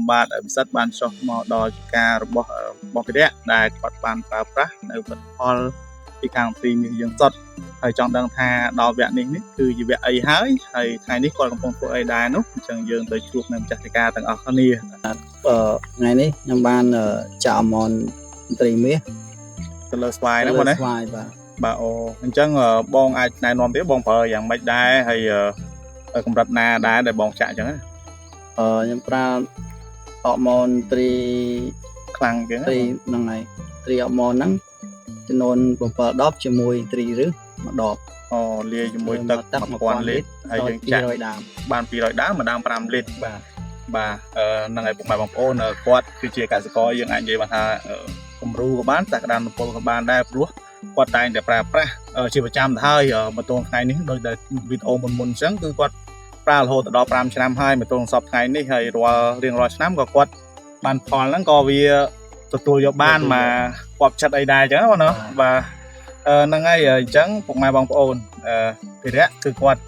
សម្បត្តិពិសិដ្ឋបានចុះមកដល់ការរបស់បងភិរៈដែលគាត់បានប្រើប្រាស់នៅផលិតផលពីខាងទីនេះយើងសុទ្ធហើយចង់ដឹងថាដល់វគ្គនេះគឺជាវគ្គអីហើយថ្ងៃនេះគាត់កំពុងធ្វើអីដែរនោះអញ្ចឹងយើងទៅជួបនៅម្ចាស់កិច្ចការទាំងអស់គ្នាថ្ងៃនេះខ្ញុំបានចាក់អមនត្រីមាសទៅលើស្វាយហ្នឹងបងណាស្វាយបាទអូអញ្ចឹងបងអាចណែនាំទៀតបងប្រើយ៉ាងម៉េចដែរហើយកម្រិតណាដែរដែលបងចាក់អញ្ចឹងខ្ញុំប្រើអមនត្រីខ្លាំងជាងត្រីហ្នឹងហើយត្រីអមនហ្នឹងចំនួន7 10ជាមួយត្រីរឹស1ដបលាយជាមួយទឹក1000លីត្រហើយយើងចាក់200 ដាមបាន200ដាម1ដាម5លីត្របាទហ្នឹងហើយពុកម៉ែបងប្អូនគាត់គឺជាកសិករយើងអាចនិយាយបានថាគំរូក៏បានសក្តានុពលក៏បានដែរព្រោះគាត់តែងតែប្រើប្រាស់ជាប្រចាំទៅហើយមកទល់ថ្ងៃនេះដោយតែវីដេអូមុនអញ្ចឹងគឺគាត់ប្រើរហូតដល់5ឆ្នាំហើយមកទល់សប្តាហ៍ថ្ងៃនេះហើយរៀងរាល់ឆ្នាំក៏គាត់បានផលហ្នឹងក៏វាទទួលយកបានមកគាត់ចិត្តអីដែរអញ្ចឹងបងណាបាទហ្នឹងហើយអញ្ចឹងពុកម៉ែបងប្អូនភិរៈគឺគាត់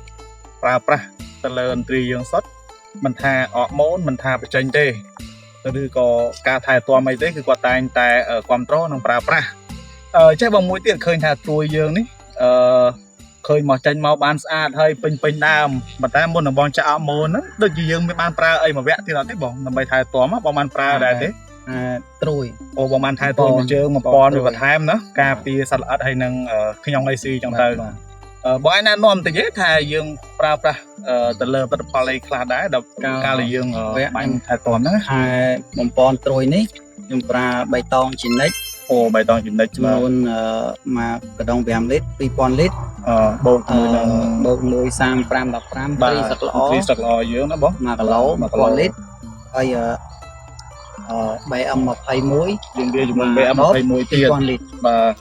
ប្រើប្រាស់ទៅលើឥន្ទ្រីយើងសុទ្ធមិនថាអរម៉ូនមិនថាបញ្ចេញទេឬក៏ការថែទាំអីទេគឺគាត់តែងតែគ្រប់គ្រងនិងប្រើប្រាស់ចេះបងមួយទៀតឃើញថាត្រួយយើងនេះឃើញមកចេញមកបានស្អាតហើយពេញដើមប៉ុន្តែមុននឹងបងចាក់អរម៉ូនហ្នឹងដូចជាយើងមានបានប្រើអីមួយវគ្គទៀតអត់ទេបងដើម្បីថែទាំបងបានប្រើដែរទេត្រួយបងបានថែទាំជើង1000វាបន្ថែមណាការពារសត្វល្អិតហើយនឹងខ្ញងអេស៊ីចឹងទៅបងឯណែនាំបន្តិចថាយើងប្រើប្រាស់ទៅលើផលិតផលអីខ្លះដែរដល់កាលយើងបាញ់ថែទាំហ្នឹងបំពន់ត្រួយនេះខ្ញុំប្រើបៃតងជីនិចបៃតងជីនិចចំនួនមកកដង5លីត្រ2000លីត្របូកមួយ35 15ត្រីសឹកល្អយើងណាបង1គីឡូ1000លីត្រហើយBM 21យើងវាជាមួយ BM 21ទៀត2000លីត្របាទ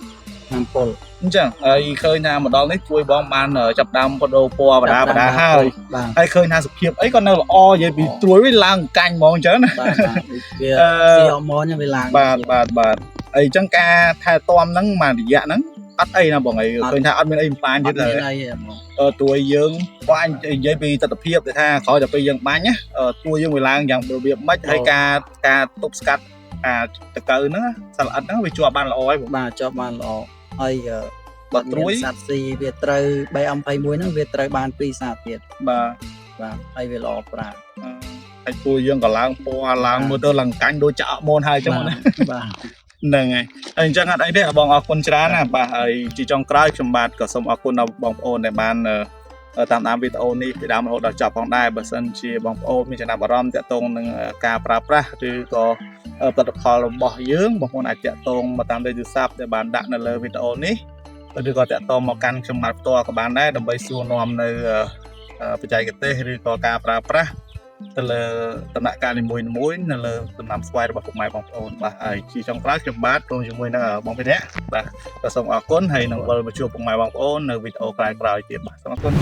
តាមពលអញ្ចឹងហើយឃើញថាម្ដងនេះជួយបងបានចាប់ដើមបដូរពណ៌បដាហើយឃើញថាសុខភាពអីក៏នៅល្អនិយាយពីត្រួយវិញឡើងកាញ់ហ្មងអញ្ចឹងណាបាទវាស៊ីអមនវាឡើងបាទអីចឹងការថែទាំហ្នឹងមួយរយៈហ្នឹងអត់អីណាបងអីឃើញថាអត់មានអីបំផ្លាញទៀតទេត្រួយយើងបងអញនិយាយពីទស្សនវិជ្ជាថាក្រោយទៅពេលយើងបាញ់ណាត្រួយយើងវាឡើងយ៉ាងរបៀបម៉េចហើយការទប់ស្កាត់តកៅហ្នឹងសត្វល្អិតហ្នឹងវាជាប់បានល្អហើយបាទជាប់បានល្អហើយបើត្រួយសត្វស៊ីវាត្រូវ BM21 ហ្នឹងវាត្រូវបាន2សាទៀតបាទហើយវាល្អប្រើហើយត្រួយយើងក៏ឡើងពណ៌ឡើងមើលទៅឡើងកាញ់ដូចចាក់អមនហើយអញ្ចឹងណាបាទហ្នឹងហើយអញ្ចឹងអត់អីទេបងអរគុណច្រើនណាបាទហើយជាចុងក្រោយខ្ញុំបាទក៏សូមអរគុណដល់បងប្អូនដែលបានតាមដានវីដេអូនេះពីដើមរហូតដល់ចប់ផងដែរបើសិនជាបងប្អូនមានចំណាប់អារម្មណ៍ទាក់ទងនឹងការប្រើប្រាស់ឬក៏ផលិតផលរបស់យើងបងប្អូនអាចទាក់ទងមកតាមលេខទូរស័ព្ទដែលបានដាក់នៅលើវីដេអូនេះឬក៏ទាក់ទងមកកាន់ខ្ញុំបាទផ្ទាល់ក៏បានដែរដើម្បីសួរនាំនៅបច្ចេកទេសឬក៏ការប្រើប្រាស់ទៅលើដំណាក់កាលនីមួយៗនៅលើដំណាំស្វាយរបស់ពុកម៉ែបងប្អូនបាទហើយជាចុងក្រោយខ្ញុំបាទរួមជាមួយនឹងបងភិរៈបាទក៏សូមអរគុណហើយនឹងវិលមកជួបពុកម៉ែបងប្អូននៅវីដេអូក្រោយៗទៀតបាទសូមអរគុណ